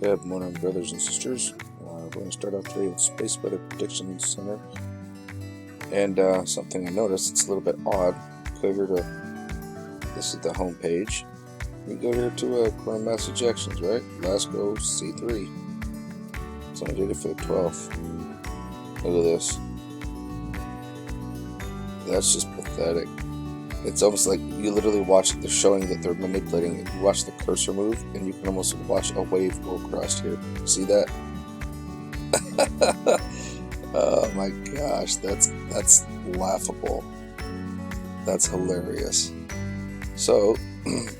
Good morning, brothers and sisters. We're going to start off today with Space Weather Prediction Center. And something I noticed, it's a little bit odd. Go here to, this is the home page. You go here to current mass ejections, right? Last go C3. It's only dated for the 12th. Look at this. That's just pathetic. It's almost like you literally watch, they're showing that they're manipulating it. You watch the cursor move, and you can almost watch a wave go across here. See that? Oh my gosh, that's laughable. That's hilarious. So,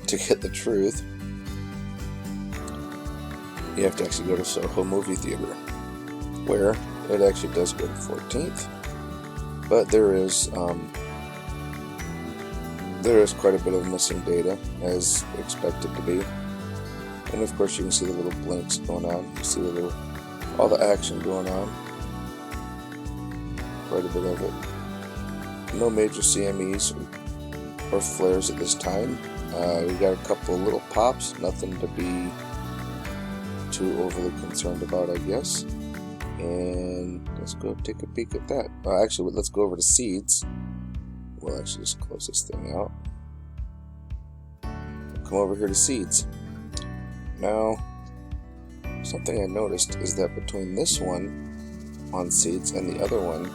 to get the truth, you have to actually go to Soho Movie Theater, where it actually does go to 14th. But there is quite a bit of missing data, as expected to be. And of course you can see the little blinks going on. You see all the action going on. Quite a bit of it. No major CMEs or flares at this time. We got a couple of little pops, nothing to be too overly concerned about, I guess. And let's go take a peek at that. Actually, let's go over to seeds. We'll actually just close this thing out. Come over here to seeds. Now, something I noticed is that between this one on seeds and the other one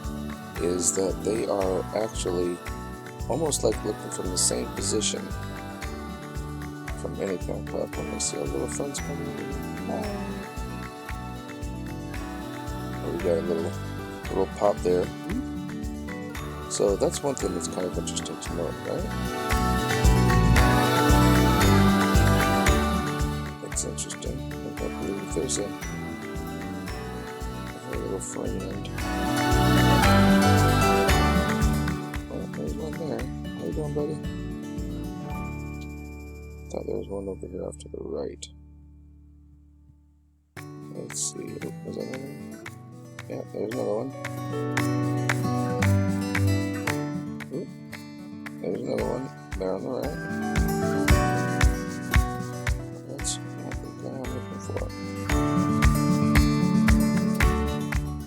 is that they are actually almost like looking from the same position from any kind of platform. I see our little friends coming in. Oh, we got a little pop there. So that's one thing that's kind of interesting to note, right? That's interesting. I don't believe if there's a little frame end. Oh, there's one there. How you doing, buddy? Thought there was one over here off to the right. Let's see. Was that another one? Yeah, there's another one. There's another one there on the right. That's not the guy I'm looking for.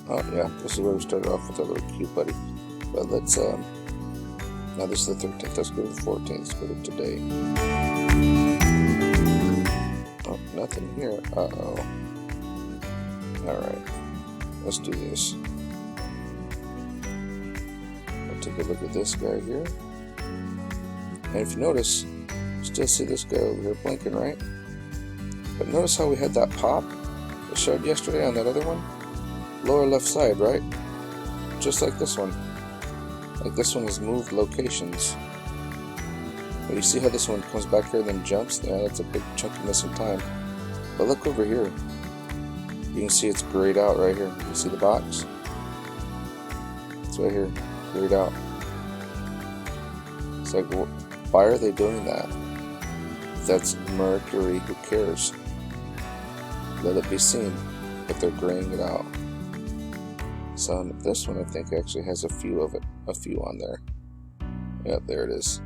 Oh yeah, this is where we started off with our little cute buddy. But let's now this is the 13th, let's go to the 14th, let's go to today. Oh, nothing here. Uh-oh. Alright, let's do this. I'll take a look at this guy here. And if you notice, you still see this guy over here blinking, right? But notice how we had that pop that showed yesterday on that other one? Lower left side, right? Just like this one. Like this one has moved locations. But you see how this one comes back here and then jumps? Yeah, that's a big chunk of missing time. But look over here. You can see it's grayed out right here. You see the box? It's right here, grayed out. It's like, why are they doing that? If that's Mercury, who cares? Let it be seen, but they're graying it out. So this one I think actually has a few on there. Yep, there it is.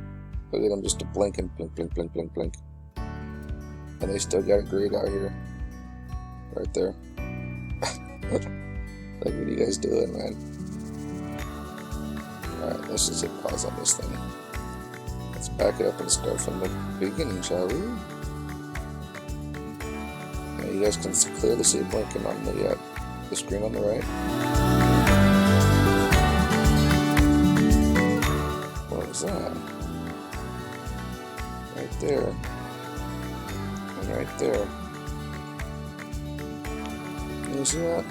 Look at them just blinking, blink, blink, blink, blink, blink. And they still got it grayed out here. Right there. Like, what are you guys doing, man? Alright, let's just hit pause on this thing. Let's back it up and start from the beginning, shall we? Now you guys can clearly see it blinking on the screen on the right. What was that? Right there. And right there. You see that?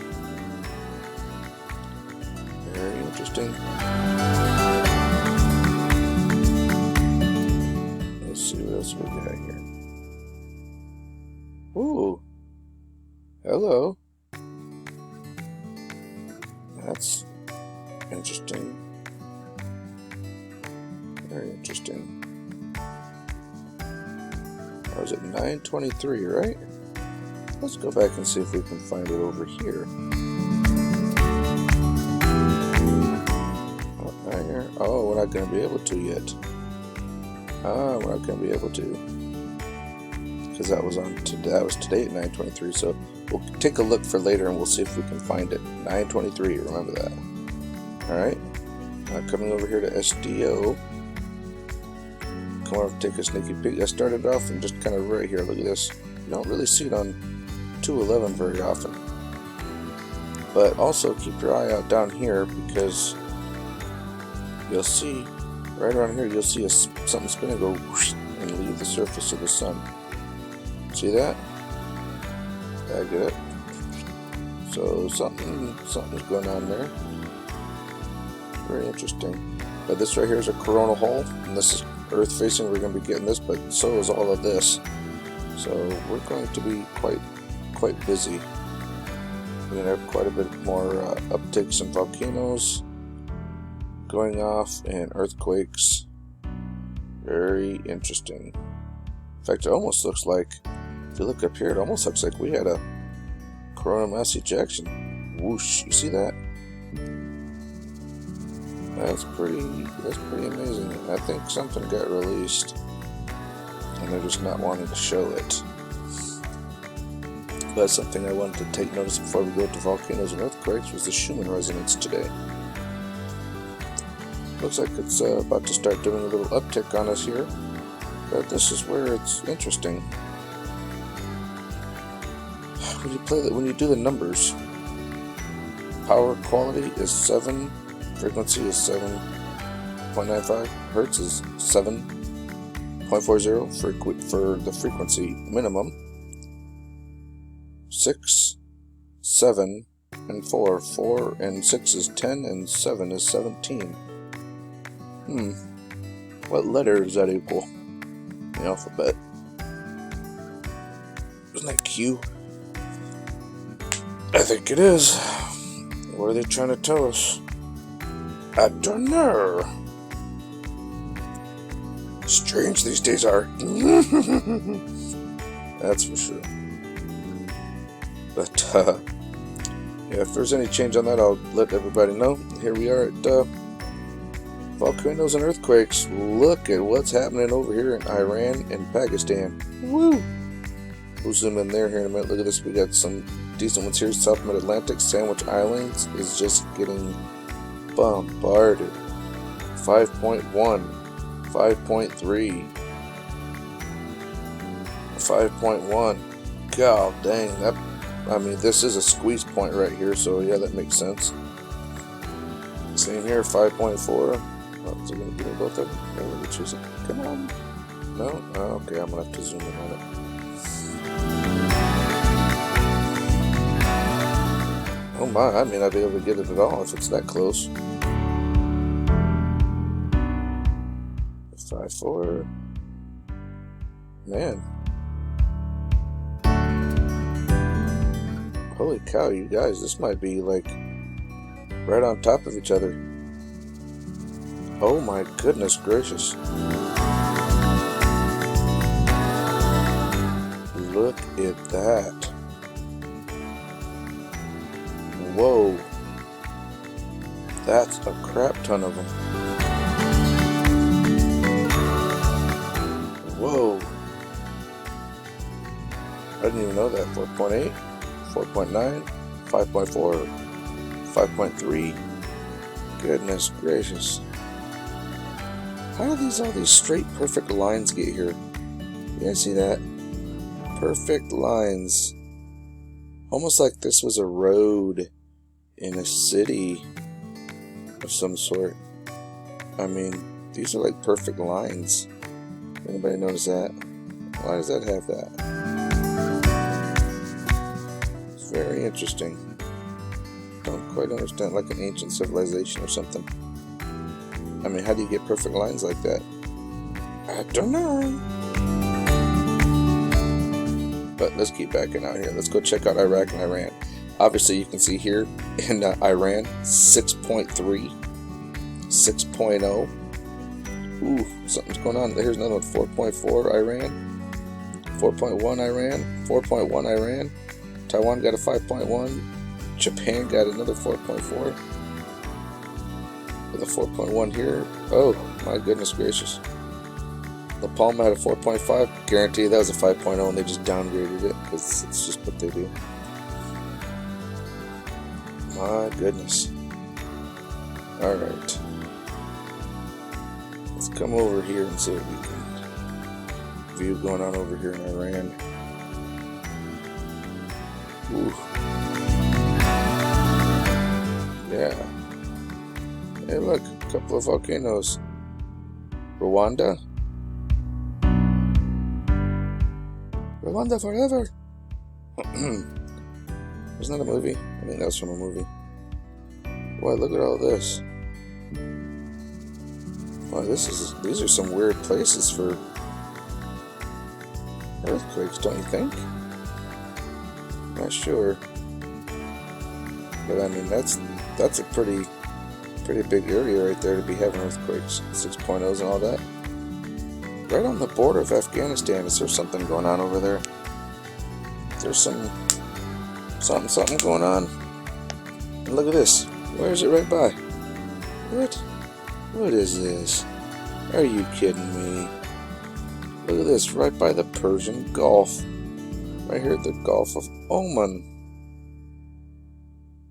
Very interesting. Let's see what else we got here. Ooh. Hello. That's interesting. Very interesting. Or is it 923, right? Let's go back and see if we can find it over here. Oh, right here. Oh, we're not going to be able to yet. We're not going to be able to. because that was on today. That was today at 9:23. So we'll take a look for later, and we'll see if we can find it. 9:23. Remember that. All right. Coming over here to SDO. Come over and take a sneaky peek. I started off and just kind of right here. Look at this. You don't really see it on 211 very often. But also keep your eye out down here, because you'll see right around here, you'll see something spinning go whoosh, and leave the surface of the sun. See that? I get it. So something's going on there. Very interesting. But this right here is a coronal hole, and this is Earth facing. We're going to be getting this, but so is all of this. So we're going to be quite busy. We're going to have quite a bit more upticks in volcanoes going off and earthquakes. Very interesting. In fact, it almost looks like, if you look up here, it almost looks like we had a coronal mass ejection. Whoosh! You see that? That's pretty amazing. I think something got released, and they're just not wanting to show it. But something I wanted to take notice before we go to volcanoes and earthquakes was the Schumann resonance today. Looks like it's about to start doing a little uptick on us here, but this is where it's interesting. When you do the numbers, power quality is 7, frequency is 7.95, hertz is 7.40 for the frequency minimum. 6, 7, and 4. 4 and 6 is 10, and 7 is 17. What letter does that equal in the alphabet? Isn't that Q? I think it is. What are they trying to tell us? I don't know. Strange these days are. That's for sure. But yeah, if there's any change on that, I'll let everybody know. Here we are at volcanoes and earthquakes. Look at what's happening over here in Iran and Pakistan. Woo! We'll zoom in there here in a minute. Look at this. We got some decent ones here. South Mid-Atlantic, Sandwich Islands is just getting bombarded. 5.1, 5.3, 5.1. God dang, that. I mean, this is a squeeze point right here, so yeah, that makes sense. Same here, 5.4. Oh, is it going to give me both of them? No, let me choose it. Come on. No? Oh, okay, I'm going to have to zoom in on it. Oh my, I may not be able to get it at all if it's that close. 5.4. Man. Holy cow, you guys, this might be like right on top of each other. Oh my goodness gracious. Look at that. Whoa. That's a crap ton of them. Whoa. I didn't even know that. 4.8. 4.9, 5.4, 5.3. Goodness gracious. How do all these straight perfect lines get here? You guys see that? Perfect lines. Almost like this was a road in a city of some sort. I mean, these are like perfect lines. Anybody notice that? Why does that have that? Very interesting. Don't quite understand, like an ancient civilization or something. I mean, how do you get perfect lines like that? I don't know. But let's keep backing out here. Let's go check out Iraq and Iran. Obviously, you can see here in Iran, 6.3, 6.0. Ooh, something's going on. Here's another one, 4.4 Iran, 4.1 Iran, 4.1 Iran. Taiwan got a 5.1. Japan got another 4.4. With a 4.1 here. Oh, my goodness gracious. La Palma had a 4.5. Guarantee that was a 5.0 and they just downgraded it because it's just what they do. My goodness. Alright. Let's come over here and see what we can view going on over here in Iran. Ooh. Yeah. Hey, look, a couple of volcanoes. Rwanda? Rwanda forever! Isn't that a movie? I think that was from a movie. Boy, look at all this. Wow, these are some weird places for earthquakes, don't you think? Not sure. But I mean, that's a pretty big area right there to be having earthquakes. 6.0s and all that. Right on the border of Afghanistan. Is there something going on over there? There's something going on. And look at this. Where is it right by? What is this? Are you kidding me? Look at this, right by the Persian Gulf. Right here at the Gulf of Oman.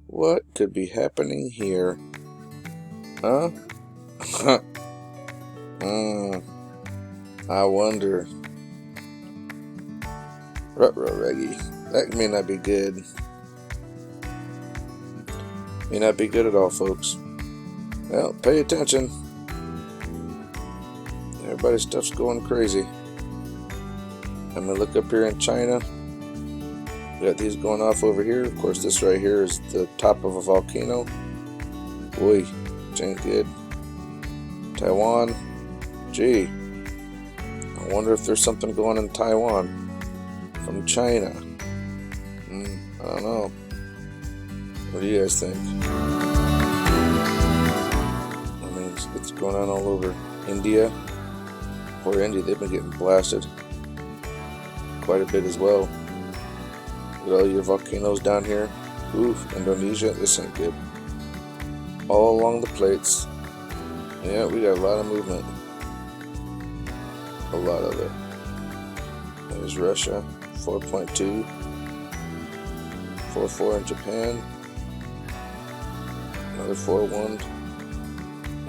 What could be happening here? Huh? I wonder. Ruh-roh, Reggie. That may not be good. May not be good at all, folks. Well, pay attention. Everybody's stuff's going crazy. I'm gonna look up here in China. We got these going off over here. Of course, this right here is the top of a volcano. Boy, which ain't good. Taiwan. Gee. I wonder if there's something going on in Taiwan from China. I don't know. What do you guys think? I mean, it's going on all over India. Poor India, they've been getting blasted quite a bit as well. Look at all your volcanoes down here. Oof, Indonesia, this ain't good. All along the plates. Yeah, we got a lot of movement. A lot of it. There's Russia, 4.2. 4.4 in Japan. Another 4.1.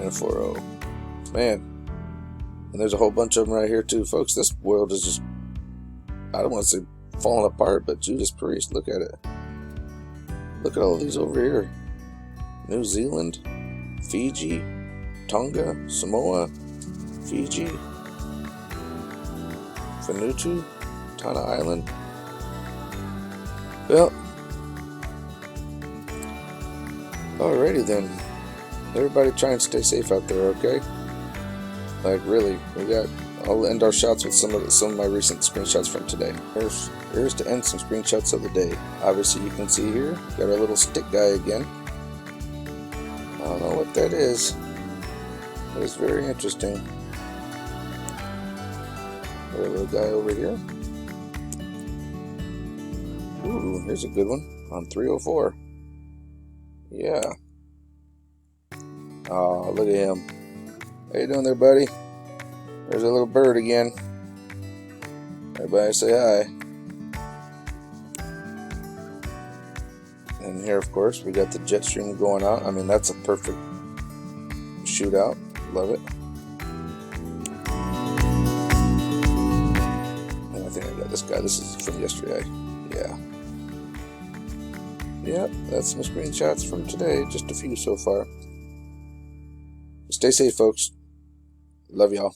And a 4.0. Man. And there's a whole bunch of them right here too, folks. This world is just, I don't want to say falling apart, but Judas Priest, look at it. Look at all these over here. New Zealand, Fiji, Tonga, Samoa, Fiji, Vanuatu, Tana Island. Well, alrighty then. Everybody try and stay safe out there, okay? Like really, I'll end our shots with some of my recent screenshots from today. Here's to end some screenshots of the day. Obviously you can see here, got our little stick guy again. I don't know what that is. That is very interesting. Got a little guy over here. Ooh, here's a good one on 304. Yeah. Oh, look at him. How you doing there, buddy? There's a little bird again. Everybody say hi. And here, of course, we got the jet stream going out. I mean, that's a perfect shootout. Love it. And I think I got this guy. This is from yesterday. Yeah. Yep, that's some screenshots from today. Just a few so far. Stay safe, folks. Love y'all.